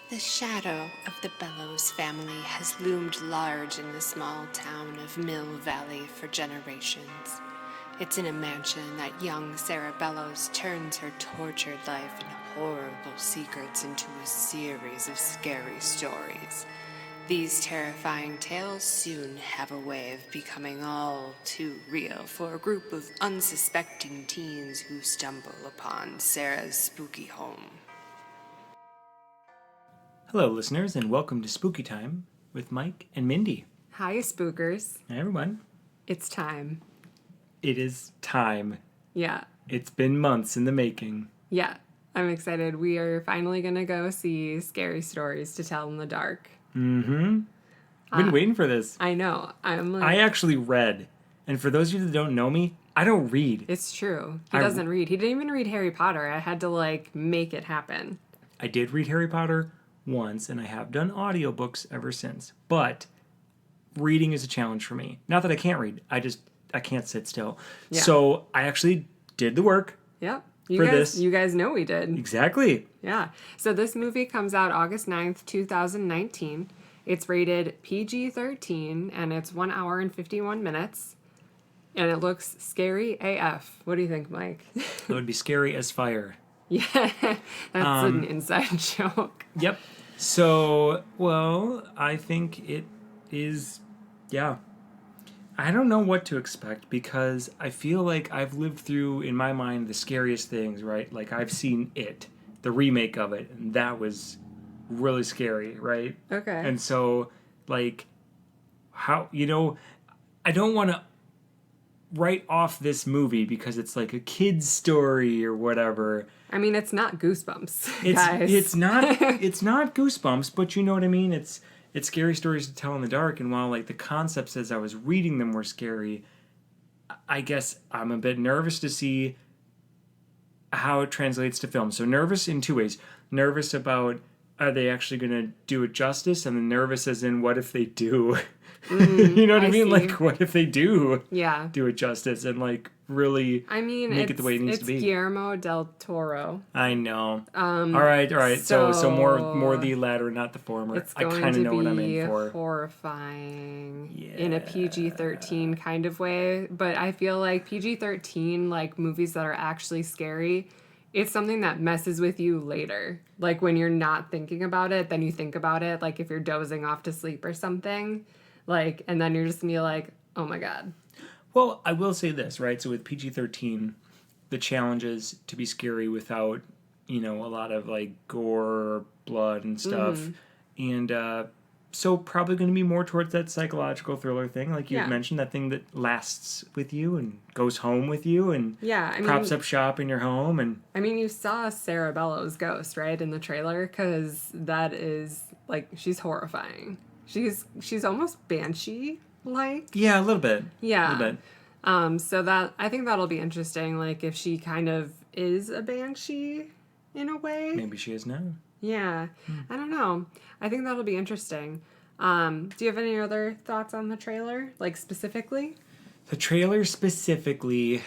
The shadow of the Bellows family has loomed large in the small town of Mill Valley for generations. It's in a mansion that young Sarah Bellows turns her tortured life and horrible secrets into a series of scary stories. These terrifying tales soon have a way of becoming all too real for a group of unsuspecting teens who stumble upon Sarah's spooky home. Hello, listeners, and welcome to Spooky Time with Mike and Mindy. Hi, spookers. Hi, everyone. It's time. It is time. Yeah. It's been months in the making. Yeah. I'm excited. We are finally going to go see Scary Stories to Tell in the Dark. Mm-hmm. I've been waiting for this. I know. I actually read. And for those of you that don't know me, I don't read. It's true. He doesn't read. He didn't even read Harry Potter. I had to, make it happen. I did read Harry Potter once, and I have done audiobooks ever since. But reading is a challenge for me. Not that I can't read. I can't sit still. Yeah. So I actually did the work. Yep. This. You guys know we did. Exactly. Yeah. So this movie comes out August 9th, 2019. It's rated PG-13, and it's 1 hour and 51 minutes. And it looks scary AF. What do you think, Mike? It would be scary as fire. Yeah, that's an inside joke. Yep. So, well, I think it is, yeah. I don't know what to expect because I feel like I've lived through, in my mind, the scariest things, right? Like, I've seen It, the remake of it, and that was really scary, right? Okay. And so, I don't want to write off this movie because it's like a kid's story or whatever. I mean, it's not Goosebumps, guys. It's not Goosebumps, but you know what I mean? It's scary stories to tell in the dark, and while the concepts as I was reading them were scary, I guess I'm a bit nervous to see how it translates to film. So nervous in two ways. Nervous about, are they actually going to do it justice? And then nervous as in, what if they do? You know what I mean? See. What if they do do it justice and make it the way it needs to be? It's Guillermo del Toro. I know. All right. So more the latter, not the former. It's going I kind of know what I'm be in for. Horrifying in a PG-13 kind of way. But I feel like PG-13, movies that are actually scary, it's something that messes with you later. Like when you're not thinking about it, then you think about it. Like if you're dozing off to sleep or something. And then you're just going to be like, oh my God. Well, I will say this, right? So with PG-13, the challenge is to be scary without, a lot of gore, blood and stuff. Mm-hmm. And so probably going to be more towards that psychological thriller thing. Like you had mentioned, that thing that lasts with you and goes home with you and props up shop in your home. And you saw Sarah Bellows' ghost, right, in the trailer? Because that is, she's horrifying. She's almost banshee-like. Yeah, a little bit. Yeah. A little bit. So I think that'll be interesting, if she kind of is a banshee in a way. Maybe she is now. Yeah. I don't know. I think that'll be interesting. Do you have any other thoughts on the trailer, specifically? The trailer specifically,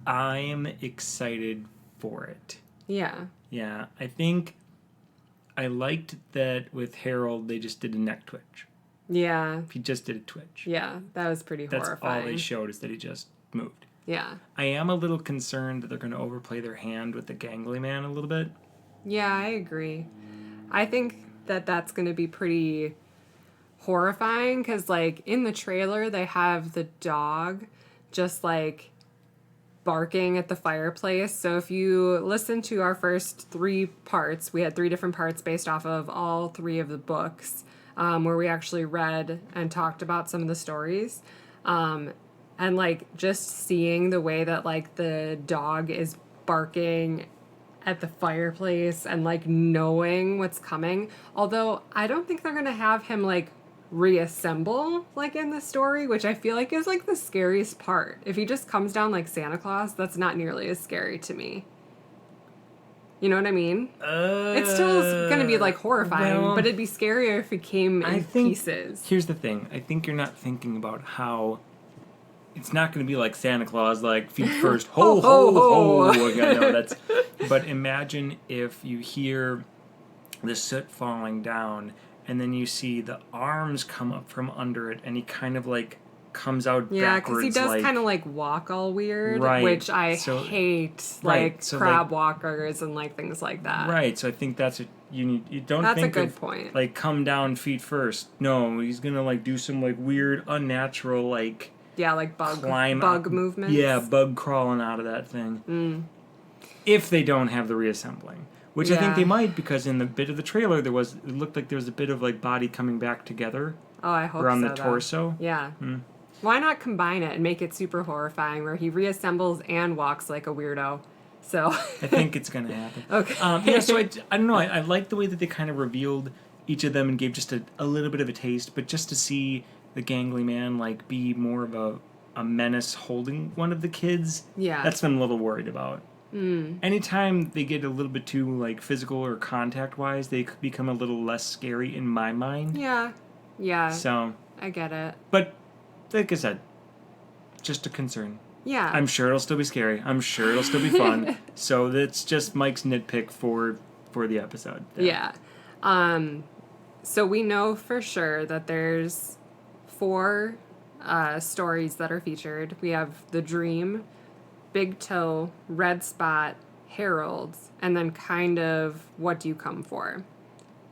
I'm excited for it. Yeah. Yeah, I think I liked that with Harold, they just did a neck twitch. Yeah. He just did a twitch. Yeah, that was pretty horrifying. That's all they showed, is that he just moved. Yeah. I am a little concerned that they're going to overplay their hand with the gangly man a little bit. Yeah, I agree. I think that that's going to be pretty horrifying because, in the trailer, they have the dog just, barking at the fireplace. So if you listen to our first 3 parts, we had 3 different parts based off of all 3 of the books, where we actually read and talked about some of the stories. And just seeing the way that the dog is barking at the fireplace and knowing what's coming. Although I don't think they're going to have him reassemble in the story, which I feel is the scariest part. If he just comes down like Santa Claus, that's not nearly as scary to me. You know what I mean? It's still going to be horrifying, but it'd be scarier if he came in pieces. Here's the thing. I think you're not thinking about how it's not going to be like Santa Claus, feet first, ho, ho, ho. No, But imagine if you hear the soot falling down, and then you see the arms come up from under it, and he kind of like comes out Yeah, backwards. because he does like, kind of like walk all weird, Right, which I so- hate, right, like so, crab like- walkers and like things like that. Right, so I think that's what you need. You don't That's a think good of point. like come down feet first. No, he's gonna like do some like weird, unnatural like Yeah, like climb bug up- movements. Yeah, bug crawling out of that thing. If they don't have the reassembling, which I think Yeah. they might, because in the bit of the trailer it looked like there was a bit of like body coming back together Oh, I hope around so, the though. torso. Yeah. Why not combine it and make it super horrifying, where he reassembles and walks like a weirdo? So. I think it's gonna happen. Okay. Yeah, so I don't know. I like the way that they kind of revealed each of them and gave just a little bit of a taste, but just to see the gangly man like be more of a menace holding one of the kids, Yeah. that's what I'm a little worried about. Anytime they get a little bit too like physical or contact wise, they could become a little less scary in my mind. Yeah. Yeah. So, I get it. but like I said, just a concern. Yeah. I'm sure it'll still be scary. I'm sure it'll still be fun. So that's just Mike's nitpick for the episode. Yeah. So we know for sure that there's 4 stories that are featured. We have The Dream, Big Toe, Red Spot, Harold, and then kind of What Do You Come For?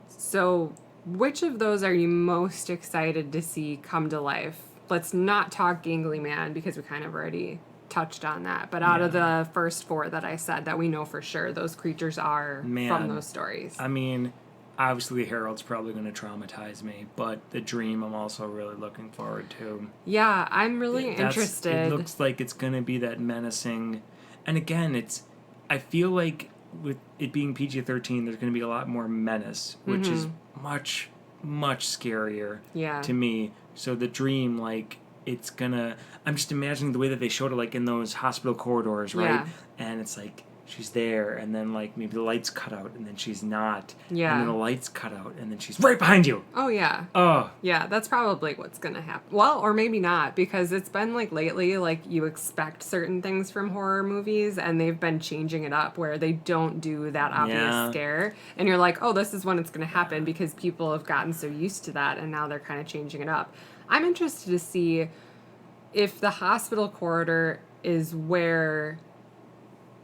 So which of those are you most excited to see come to life? Let's not talk Gangly Man because we kind of already touched on that. But out of the first 4 that I said that we know for sure those creatures are from those stories. I mean, obviously Harold's probably going to traumatize me, but the Dream I'm also really looking forward to. Yeah, I'm really interested. It looks like it's going to be that menacing. And again, I feel like with it being PG-13, there's going to be a lot more menace, which is much, much scarier to me. So the Dream, like, it's gonna... I'm just imagining the way that they showed it, like, in those hospital corridors, right? Yeah. And it's like, she's there, and then, like, maybe the lights cut out, and then she's not. Yeah. And then the lights cut out, and then she's right behind you! Oh, yeah. Oh. Yeah, that's probably what's going to happen. Well, or maybe not, because it's been, like, lately, like, you expect certain things from horror movies, and they've been changing it up where they don't do that obvious scare. And you're like, oh, this is when it's going to happen, because people have gotten so used to that, and now they're kind of changing it up. I'm interested to see if the hospital corridor is where,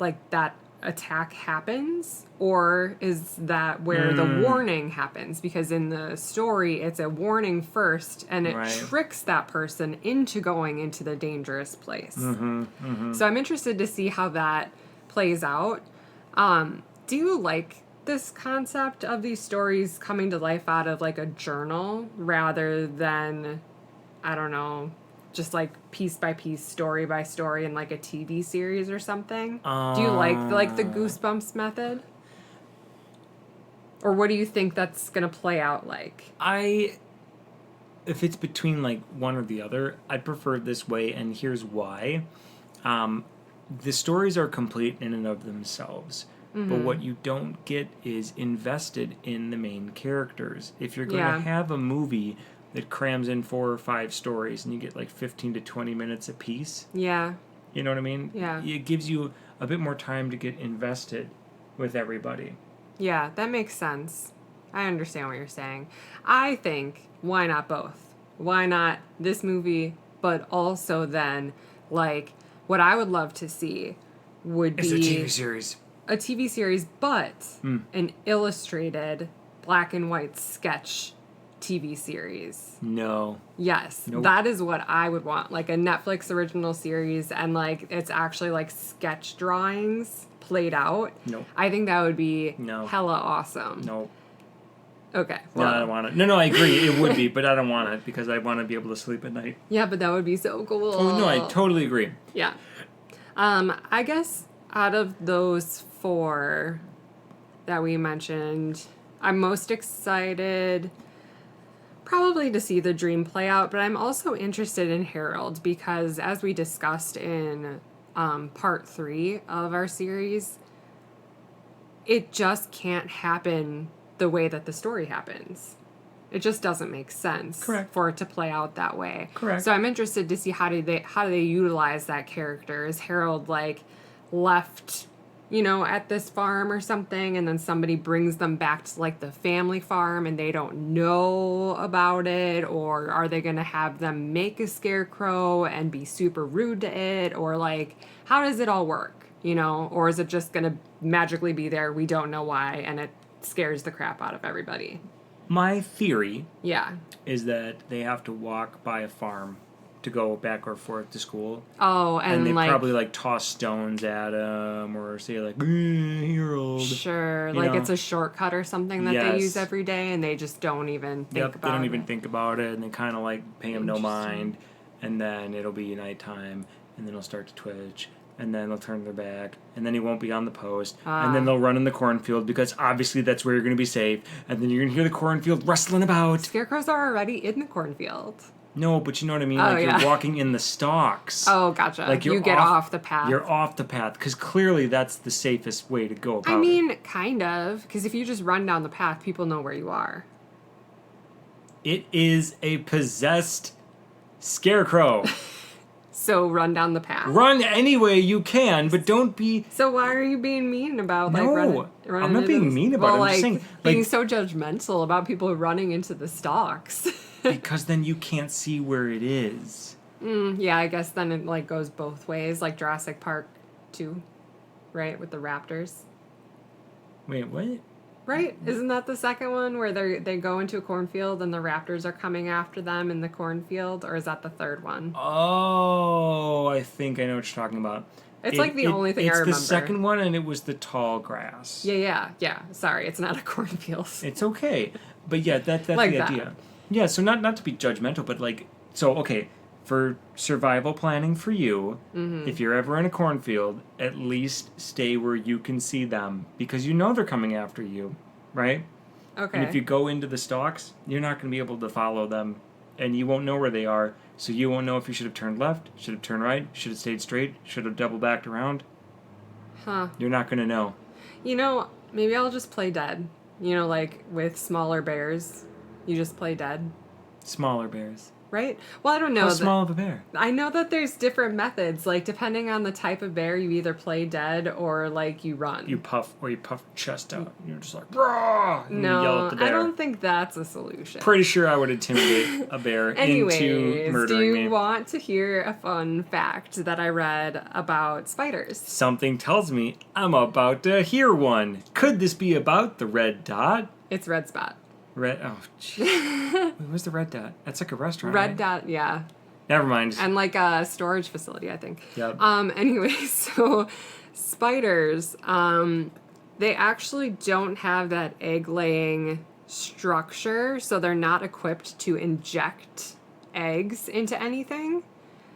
like, that attack happens, or is that where the warning happens? Because in the story, it's a warning first, and it tricks that person into going into the dangerous place. So I'm interested to see how that plays out. Do you like this concept of these stories coming to life out of, like, a journal rather than, I don't know, just like piece by piece, story by story in like a TV series or something? Do you like the Goosebumps method? Or what do you think that's going to play out like? If it's between like one or the other, I prefer it this way, and here's why. The stories are complete in and of themselves. But what you don't get is invested in the main characters. If you're going to have a movie that crams in 4 or 5 stories and you get like 15 to 20 minutes a piece. Yeah. You know what I mean? Yeah. It gives you a bit more time to get invested with everybody. Yeah, that makes sense. I understand what you're saying. I think, why not both? Why not this movie, but also then, like, what I would love to see would be... It's a TV series. A TV series, but an illustrated black and white sketch TV series. No. Yes. Nope. That is what I would want. Like a Netflix original series, and like it's actually like sketch drawings played out. Nope. I think that would be No. hella awesome. No. Okay. Well, no, I don't want it. No, I agree. It would be, but I don't want it because I want to be able to sleep at night. Yeah, but that would be so cool. Oh, no, I totally agree. Yeah. I guess out of those 4 that we mentioned, I'm most excited probably to see the Dream play out, but I'm also interested in Harold because, as we discussed in part 3 of our series, it just can't happen the way that the story happens. It just doesn't make sense for it to play out that way. Correct. So I'm interested to see how do they utilize that character. Is Harold like left at this farm or something, and then somebody brings them back to like the family farm and they don't know about it? Or are they going to have them make a scarecrow and be super rude to it? Or like, how does it all work? Or is it just going to magically be there? We don't know why, and it scares the crap out of everybody. My theory Yeah. is that they have to walk by a farm to go back or forth to school. Oh, and they like, probably like toss stones at them or say like, "You're old." sure, You like know? it's a shortcut or something that they Yes. use every day, and they just don't even think Yep, about it. they don't even think about it, and they kind of like pay him no Interesting. mind, and then it'll be nighttime, and then he'll start to twitch, and then they'll turn their back, and then he won't be on the post, and then they'll run in the cornfield because obviously that's where you're going to be safe, and then you're going to hear the cornfield rustling about. Scarecrows are already in the cornfield. No, but you know what I mean? Oh, Like yeah. you're walking in the stalks. Oh, gotcha. Like you get off the path. You're off the path because clearly that's the safest way to go about I it. mean, kind of, because if you just run down the path, people know where you are. It is a possessed scarecrow. So run down the path. Run any way you can, but don't be. So why are you being mean about like No, running I'm not into being this- mean about it. Well, I'm just like, saying, being like- so judgmental about people running into the stalks. Because then you can't see where it is. Yeah, I guess then it like goes both ways, like Jurassic Park 2, right, with the raptors. Wait, what? Right? Isn't that the second one where they go into a cornfield and the raptors are coming after them in the cornfield? Or is that the third one? Oh, I think I know what you're talking about. It's like the only thing I remember. It's the second one, and it was the tall grass. Yeah. Sorry, it's not a cornfield. It's okay, but yeah, that's Like the that. idea. Yeah, so not to be judgmental, but like, so okay, for survival planning for you, Mm-hmm. if you're ever in a cornfield, at least stay where you can see them because you know they're coming after you, right? Okay. And if you go into the stalks, you're not going to be able to follow them, and you won't know where they are. So you won't know if you should have turned left, should have turned right, should have stayed straight, should have double backed around. Huh. You're not going to know. Maybe I'll just play dead. Like with smaller bears, you just play dead, Smaller bears. right? Well, I don't know. How small of a bear? I know that there's different methods. Like, depending on the type of bear, you either play dead or, like, you run. You puff your chest out. And you're just like, "Rah!" And you yell No, at the bear. I don't think that's a solution. Pretty sure I would intimidate a bear into Anyways, do murdering you me. want to hear a fun fact that I read about spiders? Something tells me I'm about to hear one. Could this be about the red dot? It's red spot. Oh, jeez. Wait, where's the red dot? That's like a restaurant. Red right? dot, yeah. Never mind. And like a storage facility, I think. Yep. Anyway, so spiders, they actually don't have that egg laying structure, so they're not equipped to inject eggs into anything.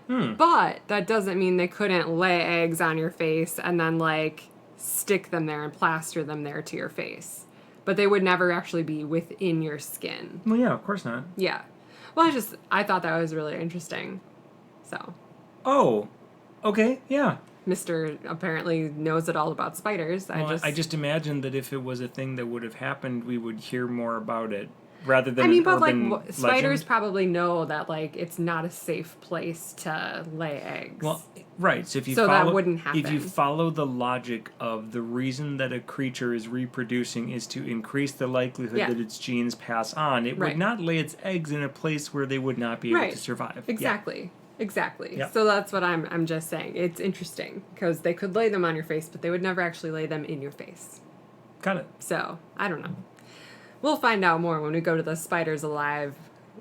But that doesn't mean they couldn't lay eggs on your face and then like stick them there and plaster them there to your face. But they would never actually be within your skin. Well, yeah, of course not. Yeah. Well, I thought that was really interesting. So, Oh, okay, yeah. Mr. apparently knows it all about spiders. Well, I just imagined that if it was a thing that would have happened, we would hear more about it rather than. I mean, an but like urban spiders legend. probably know that like it's not a safe place to lay eggs. Well, right. So if you So that follow, wouldn't If you happen. follow the logic of the reason that a creature is reproducing is to increase the likelihood Yeah. that its genes pass on, it Right. would not lay its eggs in a place where they would not be able Right. to survive. Yeah. Exactly. Exactly. Yeah. So that's what I'm just saying. It's interesting because they could lay them on your face, but they would never actually lay them in your face. Got it. So I don't know. We'll find out more when we go to the Spiders Alive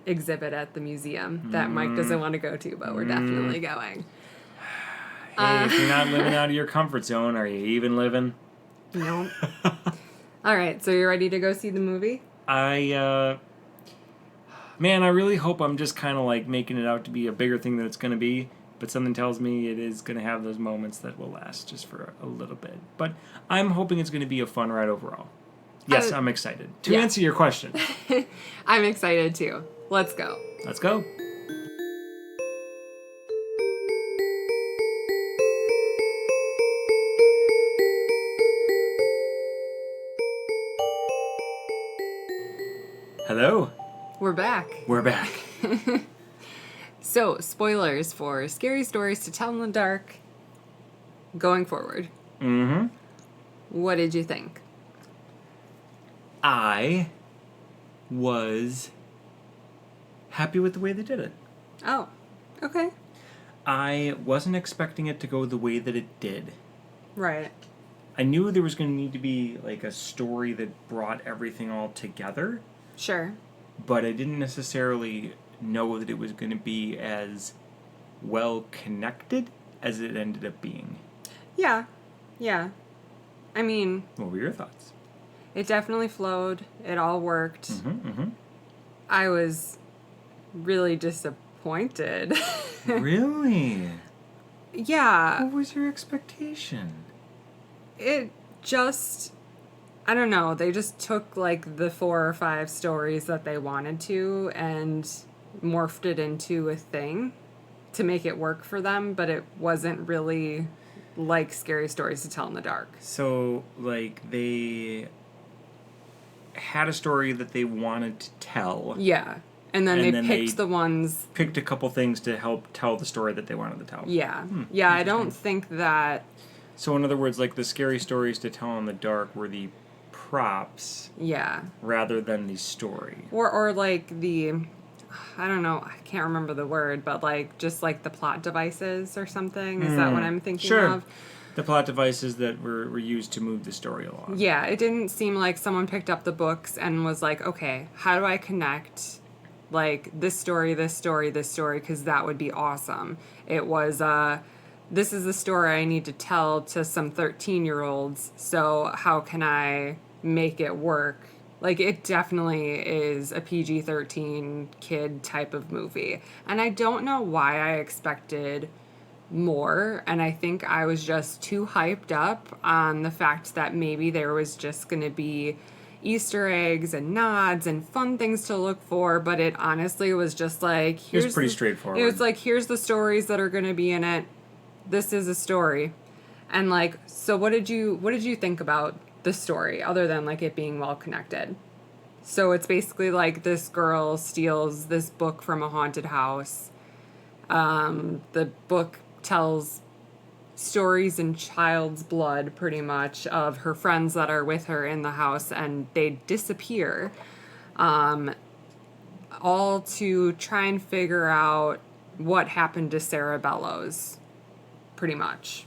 exhibit at the museum that Mike doesn't want to go to, but we're definitely going. Hey, if you're not living out of your comfort zone, are you even living? No. All right. So you're ready to go see the movie? Man, I really hope I'm just kind of like making it out to be a bigger thing than it's going to be. But something tells me it is going to have those moments that will last just for a little bit. But I'm hoping it's going to be a fun ride overall. Yes, I'm excited. To yeah. answer your question, I'm excited too. Let's go. let's go. Hello, We're back. we're back. So, spoilers for Scary Stories to Tell in the Dark going forward. Mm-hmm. What did you think? I was happy with the way they did it. Oh, okay. I wasn't expecting it to go the way that it did. Right. I knew there was going to need to be like a story that brought everything all together, Sure. but I didn't necessarily know that it was going to be as well connected as it ended up being. Yeah. Yeah. I mean, What were your thoughts? it definitely flowed. It all worked. I was really disappointed. Really? Yeah. What was your expectation? It just, I don't know, they just took like the 4 or 5 stories that they wanted to and morphed it into a thing to make it work for them, but it wasn't really like Scary Stories to Tell in the Dark. So, like, they had a story that they wanted to tell. Yeah. And then And they then picked they the ones. Picked a couple things to help tell the story that they wanted to tell. Yeah. Yeah, I don't think that. So, in other words, like, the Scary Stories to Tell in the Dark were the props Yeah. rather than the story. Or like the. I don't know, I can't remember the word, but like just like the plot devices or something. Is that what I'm thinking of? The plot devices that were used to move the story along. Yeah, it didn't seem like someone picked up the books and was like, okay, how do I connect like this story, this story, this story, because that would be awesome. It was, this is the story I need to tell to some 13-year-olds, so how can I make it work? Like, it definitely is a PG-13 kid type of movie. And I don't know why I expected more, and I think I was just too hyped up on the fact that maybe there was just going to be Easter eggs and nods and fun things to look for, but it honestly was just like, It was pretty straightforward. It was like, here's the stories that are going to be in it. This is a story. And like, so what did you think about the story other than like it being well connected? So it's basically like this girl steals this book from a haunted house. The book tells stories in child's blood, pretty much, of her friends that are with her in the house, and they disappear. All to try and figure out what happened to Sarah Bellows, pretty much.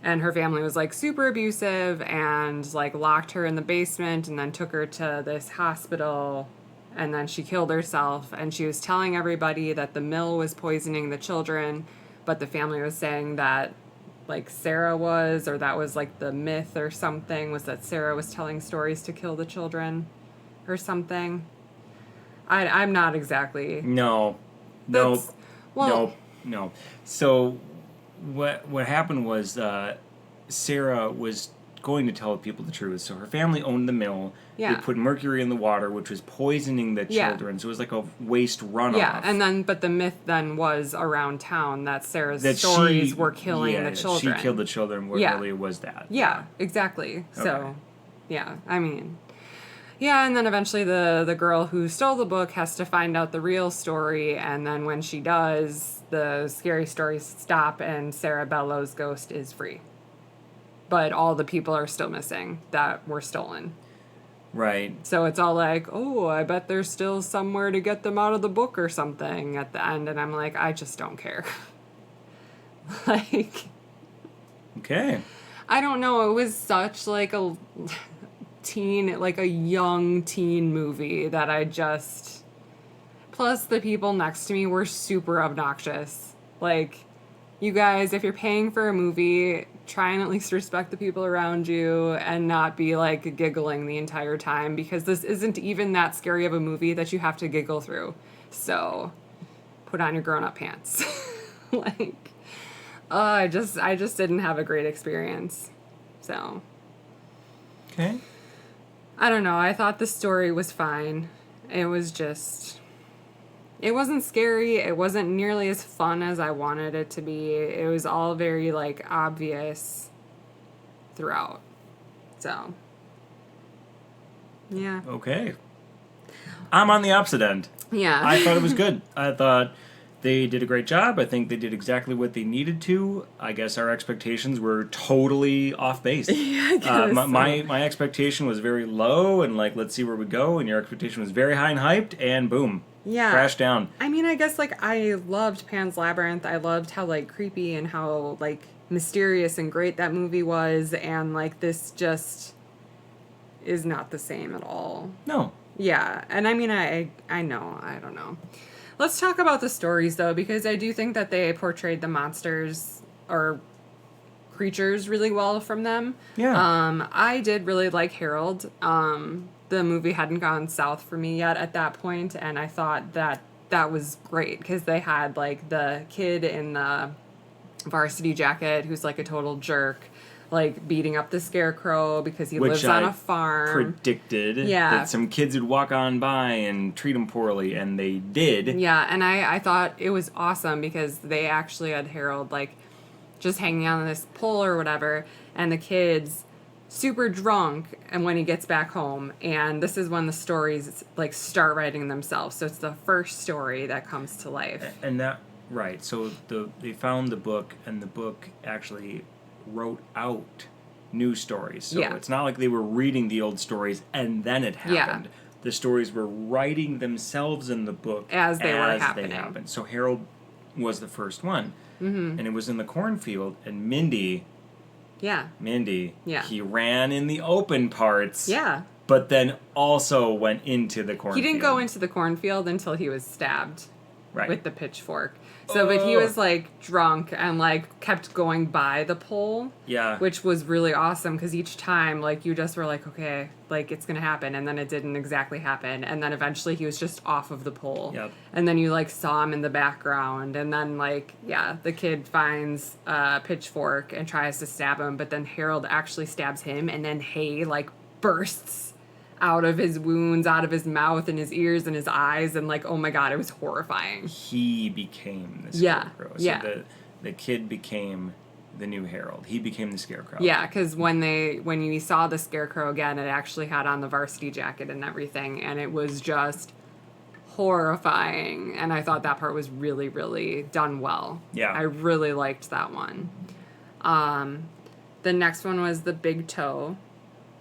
And her family was like super abusive and like locked her in the basement and then took her to this hospital, and then she killed herself, and she was telling everybody that the mill was poisoning the children, but the family was saying that like Sarah was, or that was like the myth or something, was that Sarah was telling stories to kill the children or something. I'm not exactly. No. So what happened was Sarah was going to tell people the truth. So her family owned the mill. Yeah. They put mercury in the water, which was poisoning the children. So it was like a waste runoff. Yeah, and then but the myth then was around town that Sarah's stories were killing the children. She killed the children. What really was that? Yeah, exactly. Okay. So, yeah, I mean, yeah, and then eventually the girl who stole the book has to find out the real story, and then when she does, the scary stories stop, and Sarah Bellows' ghost is free. But all the people are still missing that were stolen. Right. So it's all like, oh, I bet there's still somewhere to get them out of the book or something at the end. And I'm like, I just don't care. Like. Okay. I don't know. It was such like a young teen movie that I just. Plus, the people next to me were super obnoxious. Like, you guys, if you're paying for a movie, try and at least respect the people around you and not be like giggling the entire time, because this isn't even that scary of a movie that you have to giggle through. So put on your grown-up pants. Like, I just didn't have a great experience. So okay. I don't know. I thought the story was fine. It was just, it wasn't scary. It wasn't nearly as fun as I wanted it to be. It was all very, like, obvious throughout. So, yeah. Okay. I'm on the opposite end. Yeah. I thought it was good. I thought They did a great job. I think they did exactly what they needed to. I guess our expectations were totally off base. Yeah, I guess my expectation was very low and like, let's see where we go. And your expectation was very high and hyped, and boom. Yeah. Crashed down. I mean, I guess, like, I loved Pan's Labyrinth. I loved how, like, creepy and how, like, mysterious and great that movie was. And, like, this just is not the same at all. No. Yeah. And I mean, I know. I don't know. Let's talk about the stories, though, because I do think that they portrayed the monsters or creatures really well from them. Yeah. I did really like Harold. The movie hadn't gone south for me yet at that point, and I thought that that was great because they had, like, the kid in the varsity jacket who's, like, a total jerk, like, beating up the scarecrow because he lives on a farm. Predicted Yeah. that some kids would walk on by and treat him poorly, and they did. Yeah, and I thought it was awesome because they actually had Harold, like, just hanging on this pole or whatever, and the kid's super drunk and when he gets back home, and this is when the stories, like, start writing themselves. So it's the first story that comes to life. And that, right, so they found the book, and the book actually wrote out new stories. So Yeah. it's not like they were reading the old stories and then it happened. Yeah. The stories were writing themselves in the book As they were happening. happened. So Harold was the first one. Mm-hmm. And it was in the cornfield, and Mindy, Yeah. he ran in the open parts. Yeah. But then also went into the cornfield. He didn't go into the cornfield until he was stabbed right. with the pitchfork. So, but he was, like, drunk and, like, kept going by the pole. Yeah. Which was really awesome because each time, like, you just were like, okay, like, it's going to happen. And then it didn't exactly happen. And then eventually he was just off of the pole. Yep. And then you, like, saw him in the background. And then, like, yeah, the kid finds a pitchfork and tries to stab him. But then Harold actually stabs him. And then hay, like, bursts out of his wounds, out of his mouth and his ears and his eyes, and, like, oh my god, it was horrifying. He became the Yeah, scarecrow. So yeah. the kid became the new Harold. He became the scarecrow. Yeah, because when you saw the scarecrow again, it actually had on the varsity jacket and everything, and it was just horrifying. And I thought that part was really, really done well. Yeah. I really liked that one. The next one was the big toe,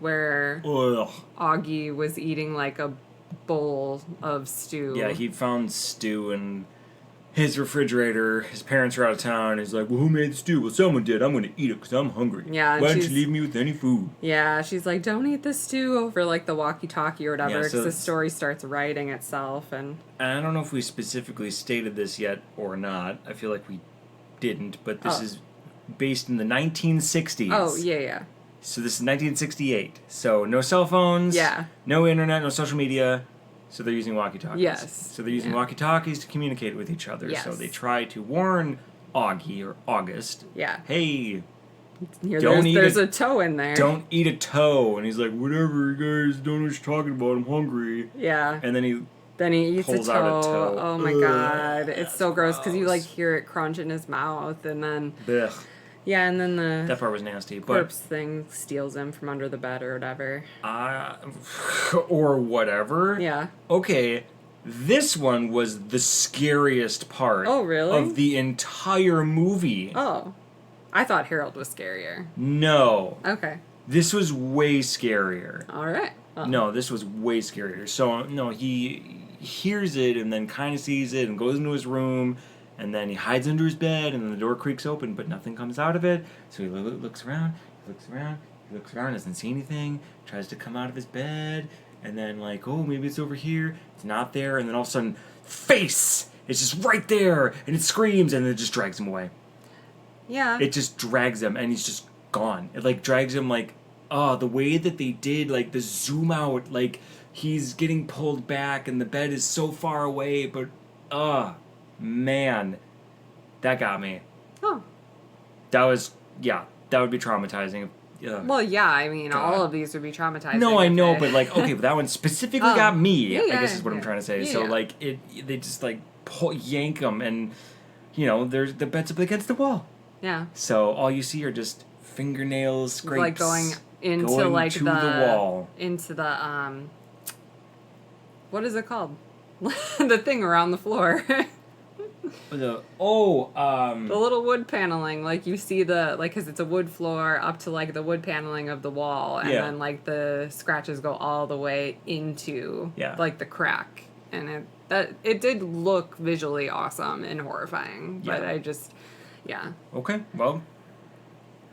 where Ugh. Augie was eating, like, a bowl of stew. Yeah, he found stew in his refrigerator. His parents were out of town. He's like, well, who made the stew? Well, someone did. I'm going to eat it because I'm hungry. Yeah, and why don't you she's- leave me with any food? Yeah, she's like, don't eat the stew over, like, the walkie-talkie or whatever, Yeah, because so the it's- story starts writing itself, and... And I don't know if we specifically stated this yet or not. I feel like we didn't, but this is based in the 1960s. Oh, yeah. So this is 1968. So no cell phones. Yeah. No internet, no social media. So they're using walkie-talkies. Yes. So they're using Yeah. walkie-talkies to communicate with each other. Yes. So they try to warn Augie or August. Yeah. Hey, Here, Don't eat there's it. a toe in there. don't eat a toe. And he's like, whatever, you guys don't know what you're talking about. I'm hungry. Yeah. And then he Then he eats pulls a out toe. a toe. Oh my Ugh, god. It's that's so gross because you, like, gross. hear it crunch in his mouth, and then... Ugh, Yeah, and then the that part was nasty. But corpse thing steals him from under the bed or whatever. or whatever. Yeah. Okay, this one was the scariest part. Oh, really? Of the entire movie. Oh. I thought Harold was scarier. No, Okay. this was way scarier. All right. Well, No, this was way scarier. So, no, he hears it and then kind of sees it and goes into his room, and then he hides under his bed, and then the door creaks open, but nothing comes out of it. So he looks around, doesn't see anything, tries to come out of his bed, and then, like, oh, maybe it's over here. It's not there, and then all of a sudden, face! It's just right there, and it screams, and it just drags him away. Yeah. It just drags him, and he's just gone. It, like, drags him, like, the way that they did, like, the zoom out, like, he's getting pulled back, and the bed is so far away, but, man, that got me. Oh. That was, yeah, that would be traumatizing. Well, yeah, I mean, God. all of these would be traumatizing. No, I if know, they- but, like, okay, but that one specifically Oh. got me, Yeah, I yeah, guess is what I'm yeah. trying to say. Yeah, So, yeah. like, they just, like, yank him, and, you know, the bed's up against the wall. Yeah. So all you see are just fingernails, scrapes, Like going into going like to the wall. into the what is it called? The thing around the floor. The little wood paneling, like you see because it's a wood floor up to like the wood paneling of the wall, and then like the scratches go all the way into like the crack, and it did look visually awesome and horrifying, but I just Okay, well.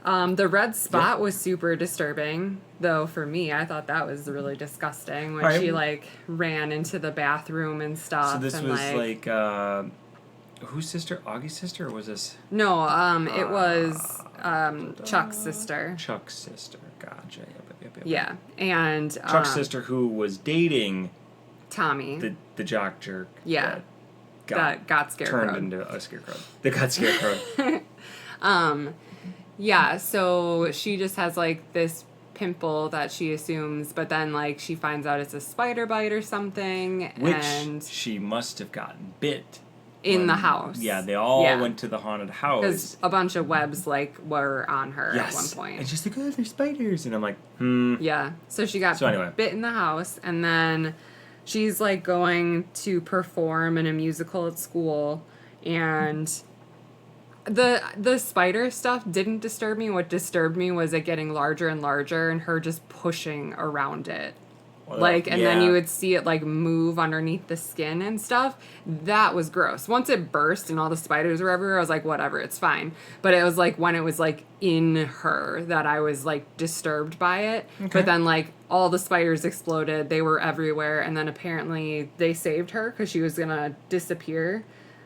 The red spot was super disturbing, though, for me. I thought that was really disgusting when she, like, ran into the bathroom and stuff. So this was, like whose sister? Augie's sister, or was this? No, it was Chuck's sister. Chuck's sister, gotcha. Yep. Yeah, and... Chuck's sister, who was dating... Tommy. The jock jerk. Yeah. That got scarecrowed. Turned into a scarecrow. That got scarecrowed. Yeah, so she just has, like, this pimple that she assumes, but then, like, she finds out it's a spider bite or something. Which she must have gotten bit. In the house. Yeah, they all went to the haunted house. Because a bunch of webs, like, were on her at one point. And she's like, oh, there's spiders. And I'm like, Yeah, so she got bit in the house, and then she's, like, going to perform in a musical at school, and... The spider stuff didn't disturb me. What disturbed me was it getting larger and larger and her just pushing around it. Then you would see it, like, move underneath the skin and stuff. That was gross. Once it burst and all the spiders were everywhere, I was like, whatever, it's fine. But it was, like, when it was, like, in her that I was, like, disturbed by it. Okay. But then, like, all the spiders exploded. They were everywhere. And then apparently they saved her because she was going to disappear.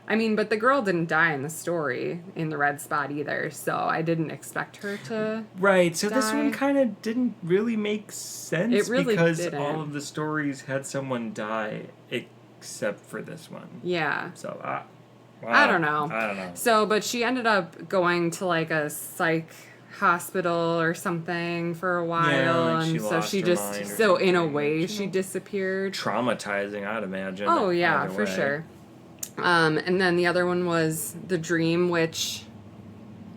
I mean, but the girl didn't die in the story in the red spot either, so I didn't expect her to Right, so die. This one kind of didn't really make sense it really because didn't. All of the stories had someone die except for this one. Yeah. So, I don't know. I don't know. So, but she ended up going to, like, a psych hospital or something for a while, and so she just, so in a way, she disappeared. Traumatizing, I'd imagine. Oh, yeah, for sure. And then the other one was The Dream, which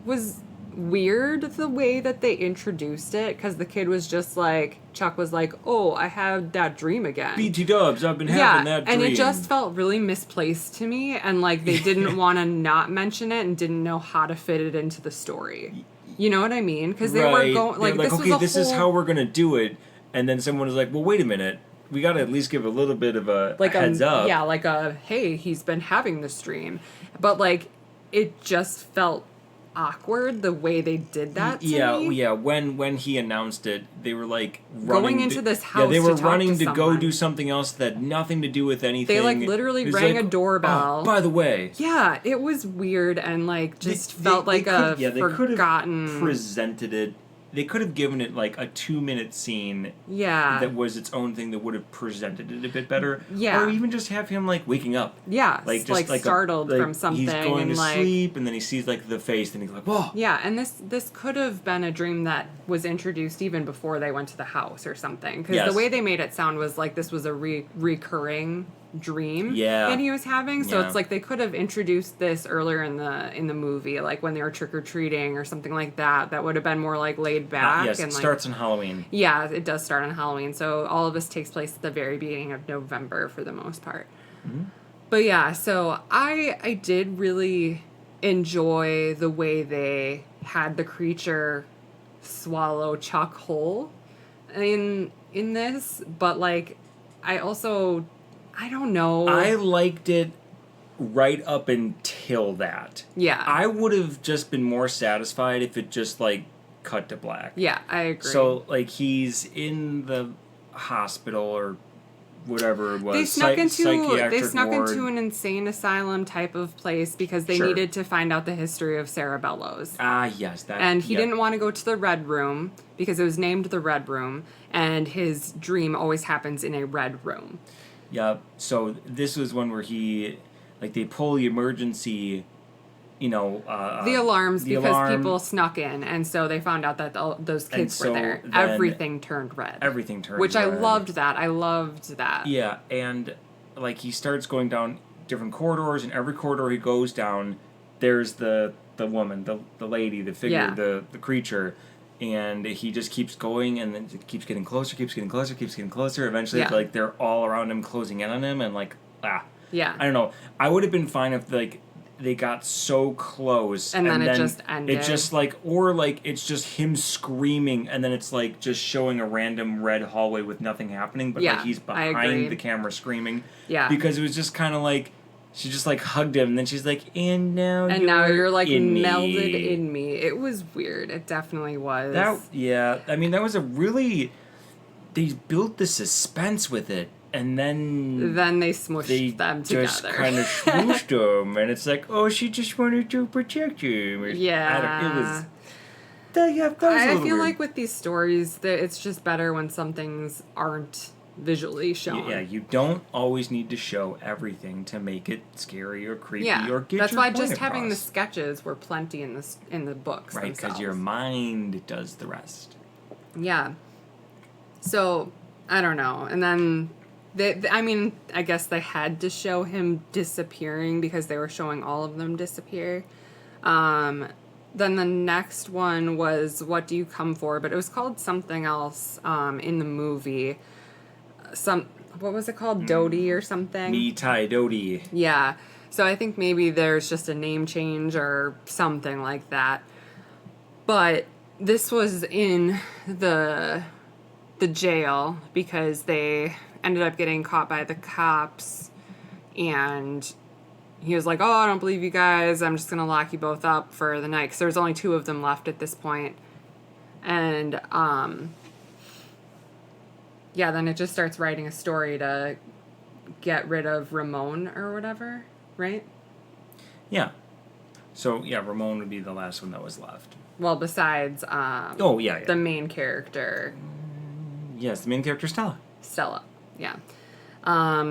was weird the way that they introduced it, because the kid was just like, Chuck was like, oh, I had that dream again. BT dubs, I've been having that dream. And it just felt really misplaced to me, and like they didn't want to not mention it and didn't know how to fit it into the story. You know what I mean? Because they were going, like, this is how we're going to do it, and then someone was like, well, wait a minute. We got to at least give a little bit of a heads up. Yeah, like hey, he's been having this dream. But, like, it just felt awkward the way they did that to me. Yeah, when he announced it, they were, like, going into this house. Yeah, they were to running to someone. go do something else that had nothing to do with anything. They, like, literally rang a doorbell. Oh, by the way. Yeah, it was weird and, like, just felt like they forgotten... could have presented it. They could have given it, like, a 2-minute scene that was its own thing that would have presented it a bit better. Yeah. Or even just have him, like, waking up. Yeah, just like startled from something. He's going and to sleep, and then he sees, like, the face, and he's like, whoa. Yeah, and this could have been a dream that was introduced even before they went to the house or something. Because the way they made it sound was like this was a recurring dream that he was having, so it's like they could have introduced this earlier in the movie, like when they were trick-or-treating or something like that would have been more like laid back. Yes, and it starts on Halloween. Yeah, it does start on Halloween, so all of this takes place at the very beginning of November for the most part. But yeah, so I did really enjoy the way they had the creature swallow Chuck whole in this, but like I don't know. I liked it right up until that. Yeah. I would have just been more satisfied if it just, like, cut to black. Yeah, I agree. So, like, he's in the hospital or whatever it was. They snuck into an insane asylum type of place because they needed to find out the history of Cerebello's. Yes. And he didn't want to go to the Red Room because it was named the Red Room, and his dream always happens in a red room. Yeah, so this was one where they pull the emergency, the alarms because people snuck in, and so they found out that those kids were there. Everything turned red. Everything turned red. Which I loved that. Yeah, and, like, he starts going down different corridors, and every corridor he goes down, there's the woman, the lady, the figure, the creature. And he just keeps going, and then it keeps getting closer. Eventually, like, they're all around him, closing in on him, and, like, Yeah. I don't know. I would have been fine if, like, they got so close, and then it just ended. It just like, or like it's just him screaming, and then it's like just showing a random red hallway with nothing happening, but like he's behind the camera screaming. Yeah, because it was just kind of like she just like hugged him, and then she's like, and now you're like melded in me. It was weird. It definitely was. I mean, that was a really, they built the suspense with it. And then they smushed them together. Just kind of smooshed them, and it's like, oh, she just wanted to protect him. Yeah, I feel like with these stories, that it's just better when some things aren't visually shown. Yeah, you don't always need to show everything to make it scary or creepy or get that's your why point just across. Having the sketches were plenty in the books, right? Because your mind does the rest. Yeah. So I don't know, and then. I guess they had to show him disappearing because they were showing all of them disappear. Then the next one was What Do You Come For? But it was called something else in the movie. What was it called? Dodie or something? Me Tai Dodie. Yeah. So I think maybe there's just a name change or something like that. But this was in the jail because they ended up getting caught by the cops, and he was like, oh, I don't believe you guys, I'm just gonna lock you both up for the night, because there was only 2 of them left at this point. And then it just starts writing a story to get rid of Ramon or whatever, right? Yeah. So yeah, Ramon would be the last one that was left. Well, besides the main character. Yes, the main character, Stella. Yeah.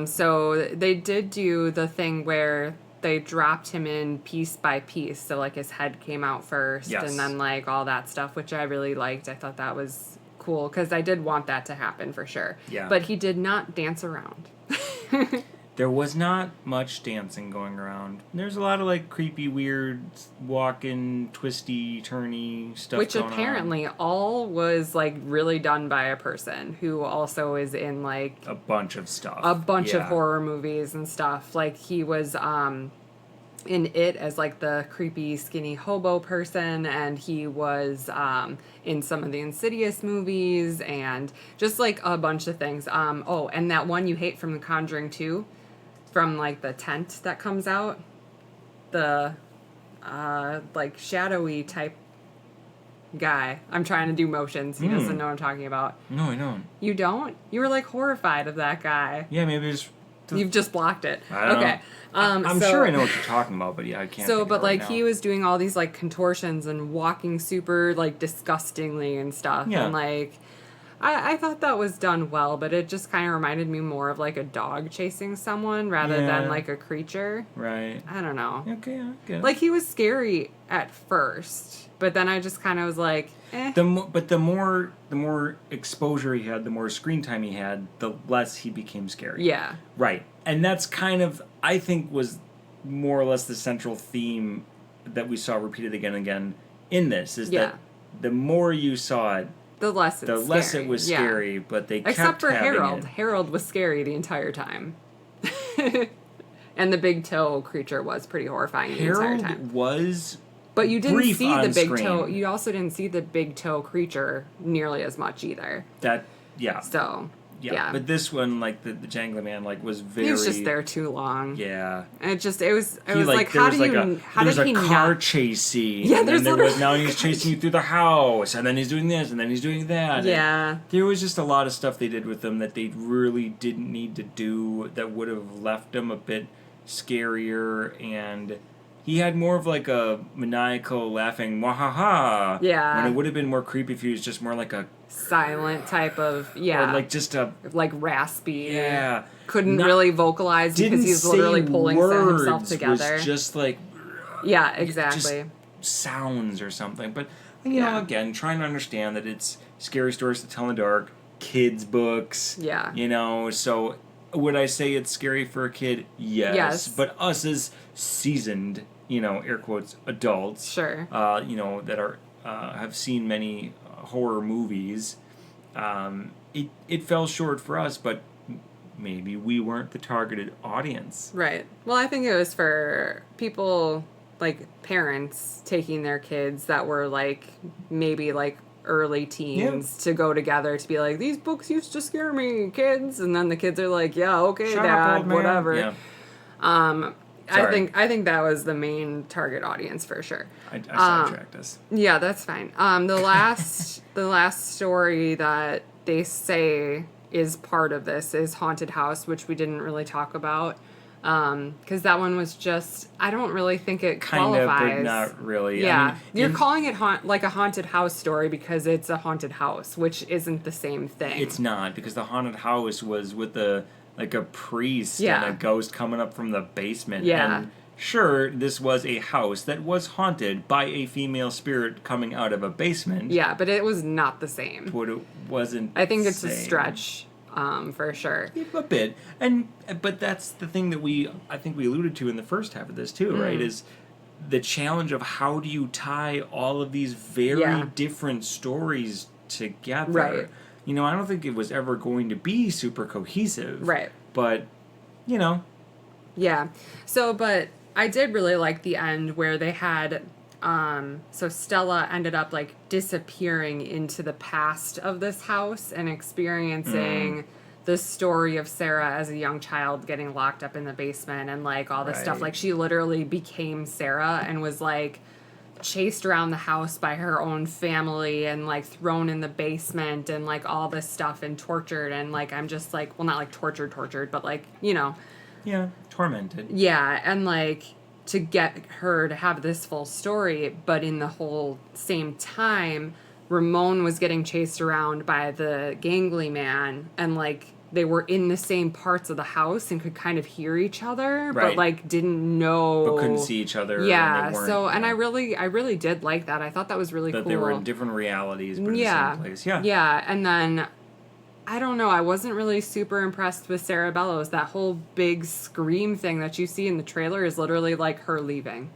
So they did do the thing where they dropped him in piece by piece. So, like, his head came out first, and then, like, all that stuff, which I really liked. I thought that was cool, because I did want that to happen for sure. Yeah. But he did not dance around. There was not much dancing going around. There's a lot of, like, creepy, weird, walking, twisty, turny stuff which going apparently all was, like, really done by a person who also is in, like... a bunch of stuff. A bunch of horror movies and stuff. Like, he was in It as, like, the creepy, skinny hobo person, and he was in some of the Insidious movies, and just, like, a bunch of things. And that one you hate from The Conjuring 2, from, like, the tent that comes out, the like, shadowy type guy. I'm trying to do motions. He doesn't know what I'm talking about. No, I don't. You don't? You were, like, horrified of that guy. Yeah, maybe it's... You've just blocked it. I don't know. I'm sure I know what you're talking about, but yeah, I can't. So, but like, now. he was doing all these like contortions and walking super like disgustingly and stuff. Yeah. And like, I thought that was done well, but it just kind of reminded me more of like a dog chasing someone rather than like a creature. Right. I don't know. Okay, I get it. Like, he was scary at first, but then I just kind of was like, eh. But the more exposure he had, the more screen time he had, the less he became scary. Yeah. Right. And that's kind of, I think, was more or less the central theme that we saw repeated again and again in this, is that the more you saw it, the less it was scary, but they Except kept for having Harold. it. Harold was scary the entire time. And the big toe creature was pretty horrifying the entire time. Harold was... But you didn't see the big screen. toe. You also didn't see the big toe creature nearly as much either. So, yeah. But this one, like the Jangly Man, like was very. He was just there too long. Yeah. And it was like how did he a car chase scene. Yeah, there's now he's chasing you through the house, and then he's doing this, and then he's doing that. Yeah. And there was just a lot of stuff they did with them that they really didn't need to do, that would have left them a bit scarier, and he had more of like a maniacal laughing wahaha. Yeah. When it would have been more creepy if he was just more like a silent type of or like just a like raspy. Yeah. Couldn't really vocalize because he's literally pulling himself together. Was just like yeah, exactly. Just sounds or something. But you know, again, trying to understand that it's scary stories to tell in the dark, kids books. Yeah. You know, so would I say it's scary for a kid? Yes. But us as seasoned, you know, air quotes, adults, sure, you know, that are have seen many horror movies, it fell short for us, but maybe we weren't the targeted audience. Right. Well, I think it was for people, like, parents taking their kids that were, like, maybe, like, early teens to go together to be like, these books used to scare me, kids. And then the kids are like, yeah, okay, Shut Dad, up, old man. whatever. Yeah. I think that was the main target audience for sure. I sidetracked us. Yeah, that's fine. The last story that they say is part of this is Haunted House, which we didn't really talk about. Because that one was just, I don't really think it qualifies. Kind of, but not really. Yeah. I mean, You're calling it like a haunted house story because it's a haunted house, which isn't the same thing. It's not, because the haunted house was with a priest Yeah. and a ghost coming up from the basement. Yeah. And sure, this was a house that was haunted by a female spirit coming out of a basement. Yeah, but it was not the same. But it wasn't I think it's same. a stretch, for sure. A bit. But that's the thing that I think we alluded to in the first half of this too, right? Is the challenge of how do you tie all of these very different stories together. Right. You know, I don't think it was ever going to be super cohesive. Right. But, you know. Yeah. So, but I did really like the end where they had, so Stella ended up, like, disappearing into the past of this house and experiencing the story of Sarah as a young child getting locked up in the basement and, like, all this stuff. Like, she literally became Sarah and was, like, chased around the house by her own family and, like, thrown in the basement and, like, all this stuff and tortured. And, like, I'm just, like, well, not, like, tortured, but, like, you know. Yeah, tormented. Yeah, and, like, to get her to have this full story, but in the whole same time, Ramon was getting chased around by the gangly man, and, like, they were in the same parts of the house and could kind of hear each other, but, like, didn't know. But couldn't see each other. Yeah, and they weren't, so, and I really did like that. I thought that was really cool. That they were in different realities, but in the same place. Yeah. Yeah, and then, I don't know, I wasn't really super impressed with Sarah Bellows. That whole big scream thing that you see in the trailer is literally, like, her leaving.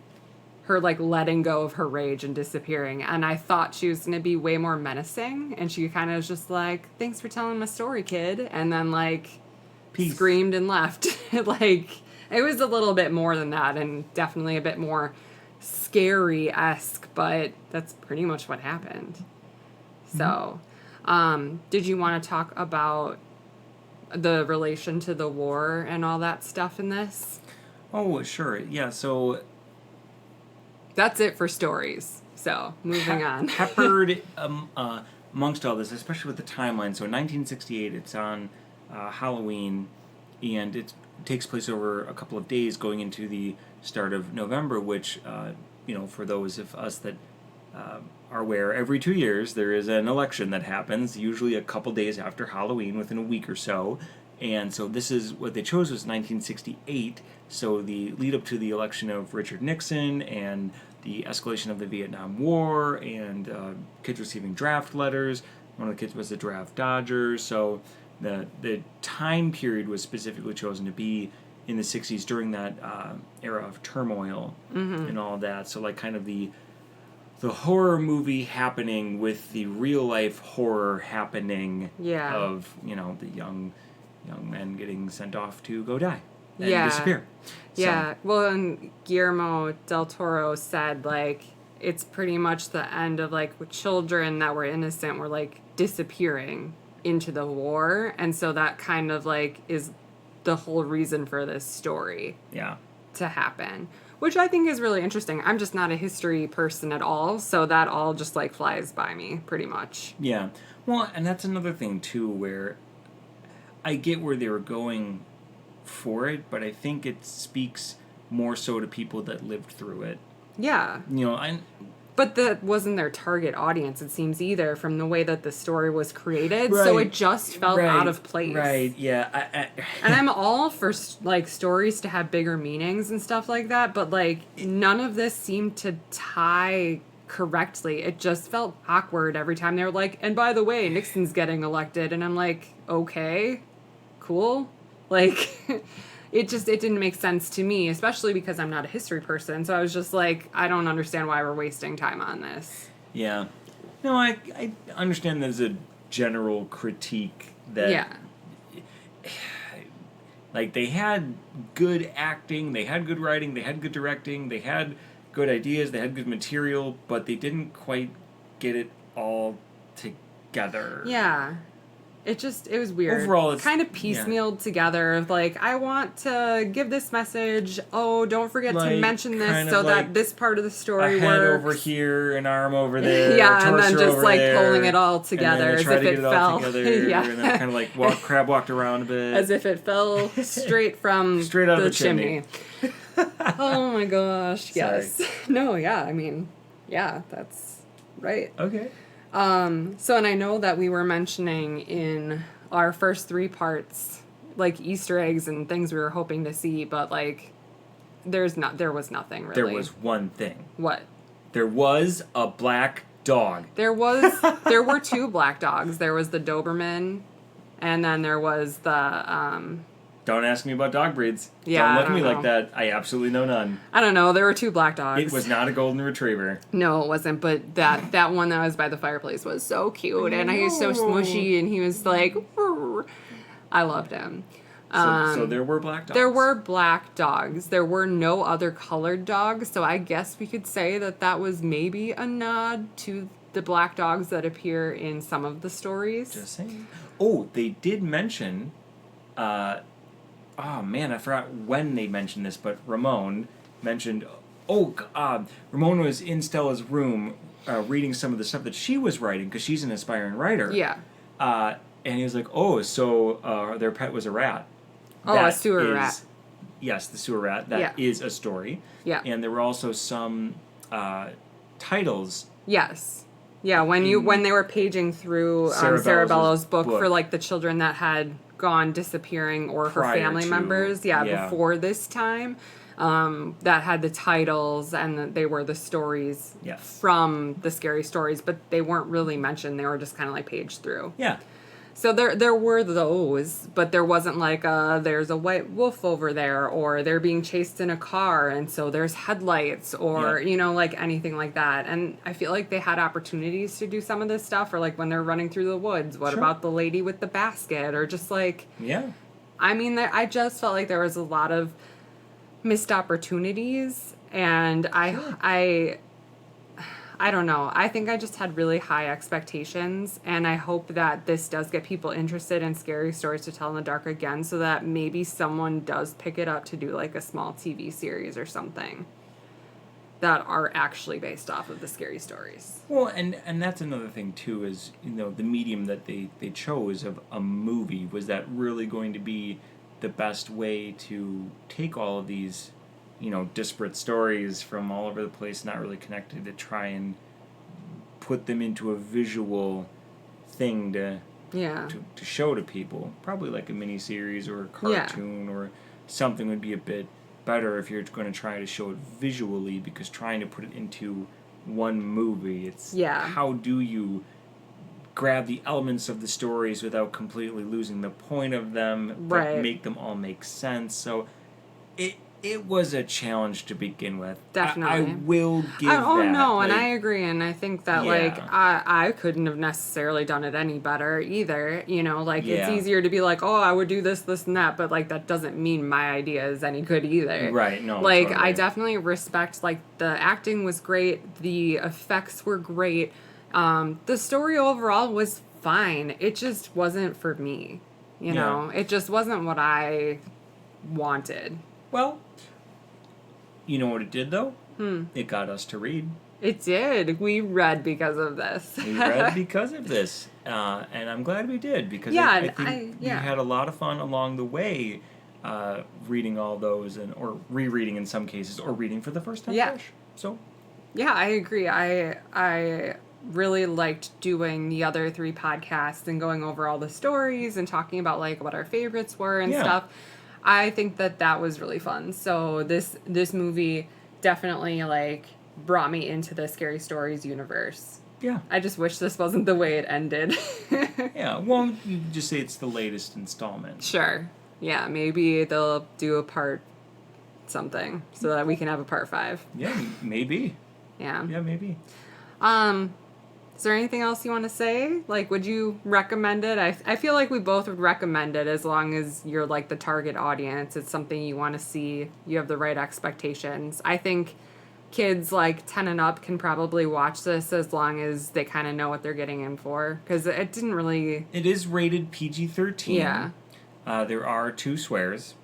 Her, like, letting go of her rage and disappearing. And I thought she was going to be way more menacing. And she kind of was just like, thanks for telling my story, kid. And then, like, Peace. Screamed and left. Like, it was a little bit more than that and definitely a bit more scary-esque. But that's pretty much what happened. So, did you want to talk about the relation to the war and all that stuff in this? Oh, sure. Yeah, so That's it for stories. So, moving on. Peppered amongst all this, especially with the timeline. So, in 1968, it's on Halloween, and it takes place over a couple of days going into the start of November, which, you know, for those of us that are aware, every 2 years there is an election that happens, usually a couple days after Halloween, within a week or so. And so this is what they chose was 1968. So the lead up to the election of Richard Nixon and the escalation of the Vietnam War and kids receiving draft letters. One of the kids was a draft dodger. So the time period was specifically chosen to be in the 60s during that era of turmoil and all that. So like kind of the horror movie happening with the real life horror happening of, you know, the young men getting sent off to go die and disappear. Yeah. Well, and Guillermo del Toro said, like, it's pretty much the end of, like, children that were innocent were, like, disappearing into the war. And so that kind of, like, is the whole reason for this story to happen. Which I think is really interesting. I'm just not a history person at all, so that all just, like, flies by me, pretty much. Yeah. Well, and that's another thing, too, where I get where they were going for it, but I think it speaks more so to people that lived through it. Yeah. You know, But that wasn't their target audience, it seems, either, from the way that the story was created. Right. So it just felt out of place. Right, yeah. And I'm all for, like, stories to have bigger meanings and stuff like that, but, like, none of this seemed to tie correctly. It just felt awkward every time they were like, and by the way, Nixon's getting elected. And I'm like, okay, cool. Like, it didn't make sense to me, especially because I'm not a history person. So I was just like, I don't understand why we're wasting time on this. Yeah. No, I understand there's a general critique that Like, they had good acting, they had good writing, they had good directing, they had good ideas, they had good material, but they didn't quite get it all together. Yeah. It was weird. Overall, it's kind of piecemealed together. Of like, I want to give this message. Oh, don't forget to mention this so that this part of the story works. A head over here, an arm over there, yeah, and then just like there, pulling it all together as if it fell. Yeah, and then kind of like crab walked around a bit, as if it fell straight from out of the chimney. Oh my gosh! Yes. No. Yeah. I mean, yeah, that's right. Okay. So, and I know that we were mentioning in our first 3 parts, like Easter eggs and things we were hoping to see, but like, there was nothing really. There was one thing. What? There was a black dog. There were 2 black dogs. There was the Doberman, and then there was the, Don't ask me about dog breeds. Yeah, Don't look at me like that. I absolutely know none. I don't know. There were 2 black dogs. It was not a golden retriever. No, it wasn't. But that one that was by the fireplace was so cute, and he was so smushy, and he was like, "Rrr." I loved him. So there were black dogs. There were black dogs. There were no other colored dogs. So I guess we could say that was maybe a nod to the black dogs that appear in some of the stories. Just saying. Oh, they did mention. Oh man, I forgot when they mentioned this, but Ramon mentioned. Ramon was in Stella's room reading some of the stuff that she was writing because she's an aspiring writer. Yeah. And he was like, "Oh, so their pet was a rat." Oh, a sewer rat. Yes, the sewer rat. That is a story. Yeah. And there were also some titles. Yes. Yeah, when they were paging through Sarah Bellows' book for like the children that had gone disappearing or her family members, before this time, that had the titles and they were the stories from the scary stories, but they weren't really mentioned. They were just kind of like paged through. Yeah. So there were those, but there wasn't like there's a white wolf over there, or they're being chased in a car, and so there's headlights, or like anything like that. And I feel like they had opportunities to do some of this stuff, or like when they're running through the woods. What about the lady with the basket, or just like I mean, I just felt like there was a lot of missed opportunities, and I don't know. I think I just had really high expectations, and I hope that this does get people interested in scary stories to tell in the dark again, so that maybe someone does pick it up to do like a small TV series or something that are actually based off of the scary stories. Well, and that's another thing too, is the medium that they chose of a movie. Was that really going to be the best way to take all of these disparate stories from all over the place, not really connected, to try and put them into a visual thing to show to people? Probably like a mini-series or a cartoon or something would be a bit better if you're going to try to show it visually, because trying to put it into one movie, it's how do you grab the elements of the stories without completely losing the point of them, but make them all make sense. So it was a challenge to begin with. Definitely. I will give that. Oh, no, and I agree, and I think that, I couldn't have necessarily done it any better either, it's easier to be like, oh, I would do this, this, and that, but, that doesn't mean my idea is any good either. Right, no, totally. I definitely respect, the acting was great, the effects were great, the story overall was fine, it just wasn't for me, know? It just wasn't what I wanted. Well, you know what it did, though? It got us to read. It did. We read because of this. We read because of this. And I'm glad we did, because I think we had a lot of fun along the way reading all those, or rereading in some cases, or reading for the first time fresh. So. Yeah, I agree. I really liked doing the other 3 podcasts and going over all the stories and talking about, what our favorites were and stuff. I think that was really fun. So this movie definitely brought me into the Scary Stories universe. Yeah. I just wish this wasn't the way it ended. Yeah, well, you can just say it's the latest installment. Sure. Yeah, maybe they'll do a part something so that we can have a part 5. Yeah, maybe. Yeah. Yeah, maybe. Is there anything else you want to say? Like, would you recommend it? I feel like we both would recommend it as long as you're, like, the target audience. It's something you want to see. You have the right expectations. I think kids, like, 10 and up can probably watch this as long as they kind of know what they're getting in for. Because it didn't really... It is rated PG-13. Yeah. There are 2 swears.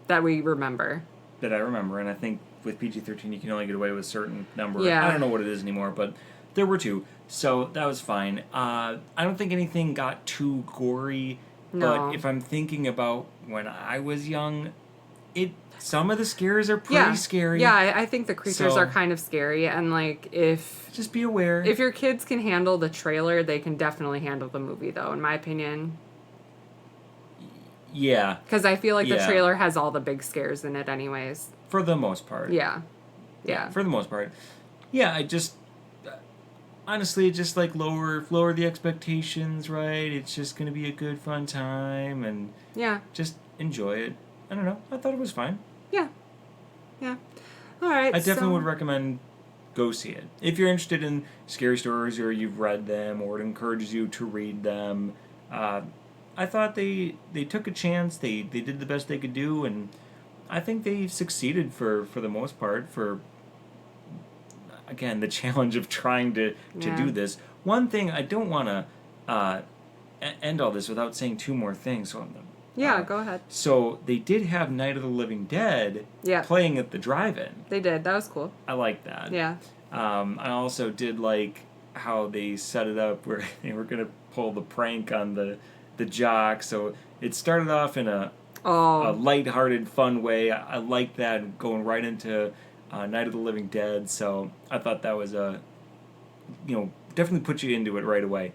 That we remember. That I remember, and I think with PG-13 you can only get away with a certain number. Yeah. I don't know what it is anymore, but there were 2. So that was fine. I don't think anything got too gory, No. but if I'm thinking about when I was young, some of the scares are pretty scary. Yeah, I think the creatures So- are kind of scary, and like if Just be aware. if your kids can handle the trailer, they can definitely handle the movie, though, in my opinion. Yeah, Because I feel like the Yeah. trailer has all the big scares in it, anyways. for the most part. Yeah, yeah, For the most part. Yeah, I just... Honestly, just like lower the expectations, right? It's just going to be a good, fun time, and yeah, just enjoy it. I don't know. I thought it was fine. yeah, yeah. All right. I definitely so, would recommend go see it. If you're interested in scary stories or you've read them or it encourages you to read them, I thought they took a chance. They did the best they could do, and I think they succeeded for the most part for, again, the challenge of trying to Yeah. do this. One thing, I don't want to end all this without saying 2 more things. So Yeah, go ahead. So they did have Night of the Living Dead Yeah. playing at the drive-in. They did. That was cool. I like that. Yeah. I also did like how they set it up where they were going to pull the prank on the jock. So it started off in a lighthearted, fun way. I like that, going right into Night of the Living Dead. So I thought that was definitely put you into it right away.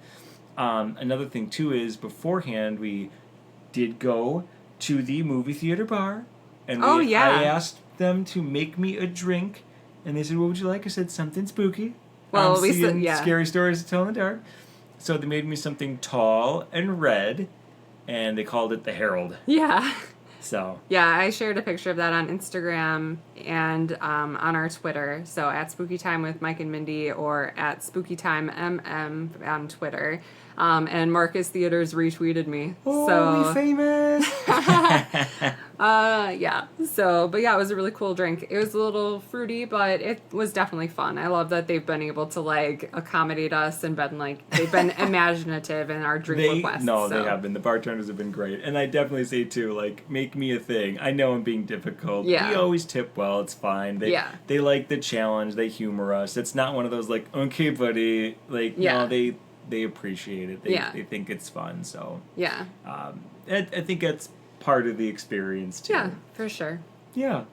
Another thing too is beforehand we did go to the movie theater bar, and I asked them to make me a drink, and they said, "What would you like?" I said, "Something spooky." Well, I'm we said, seeing yeah. Scary stories to tell in the dark. So they made me something tall and red, and they called it the Herald. Yeah. So Yeah, I shared a picture of that on Instagram and on our Twitter. So at Spooky Time with Mike and Mindy or at SpookyTimeMM on Twitter. And Marcus Theaters retweeted me. we famous. Yeah. So, but yeah, it was a really cool drink. It was a little fruity, but it was definitely fun. I love that they've been able to like accommodate us and they've been imaginative in our drink requests. They have been. The bartenders have been great, and I definitely say too, like, make me a thing. I know I'm being difficult. Yeah. We always tip well. It's fine. They like the challenge. They humor us. It's not one of those like, okay, buddy. Like, no, they appreciate it. They think it's fun. So yeah. I think that's part of the experience too. Yeah, for sure. Yeah.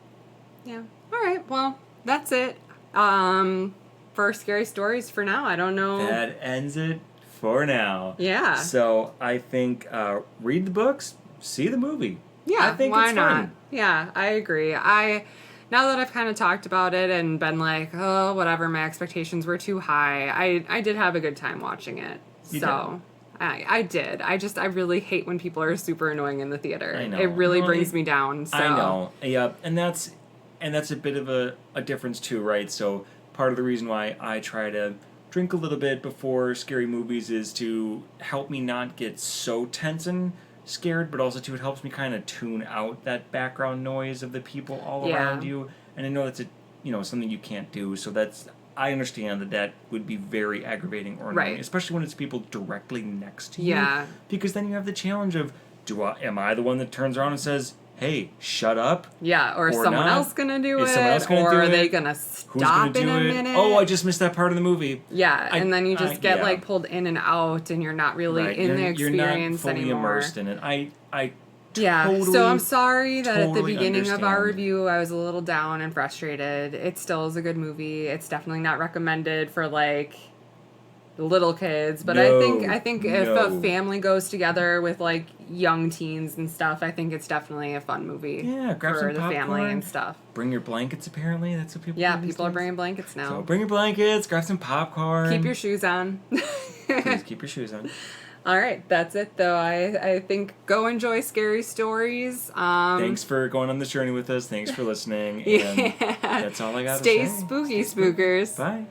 Yeah. All right. Well, that's it. For scary stories for now. I don't know. That ends it for now. Yeah. So I think read the books, see the movie. Yeah. I think why it's not? fun. Yeah, I agree. Now that I've kind of talked about it and been like, oh, whatever, my expectations were too high. I did have a good time watching it. You so. I did. I really hate when people are super annoying in the theater. I know. It really brings me down. So. I know. Yeah, and that's a bit of a difference too, right? So part of the reason why I try to drink a little bit before scary movies is to help me not get so tense and scared, but also too it helps me kind of tune out that background noise of the people all around you. And I know that's something you can't do. So I understand that would be very aggravating or annoying, especially when it's people directly next to you. Yeah. Because then you have the challenge of, am I the one that turns around and says, "Hey, shut up"? Yeah, or is someone else gonna do Is it? someone else gonna or do are it? they gonna Who's gonna stop in do a it? minute? Oh, I just missed that part of the movie. Yeah, and then you just get yeah. like pulled in and out, and you're not really in the experience you're not fully anymore. immersed in it. I Yeah, totally, so I'm sorry that at the totally beginning of our understand. review I was a little down and frustrated. It still is a good movie. It's definitely not recommended for like little kids, but I think if a family goes together with like young teens and stuff, I think it's definitely a fun movie. Yeah, grab for some the family popcorn. and stuff. Bring your blankets. Apparently, that's what people. Yeah, do these people are days. bringing blankets now. So bring your blankets. Grab some popcorn. Keep your shoes on. Please keep your shoes on. All right, that's it though. I think go enjoy scary stories. Thanks for going on this journey with us. Thanks for listening. And that's all I got to say. Stay spooky, spookers. Bye.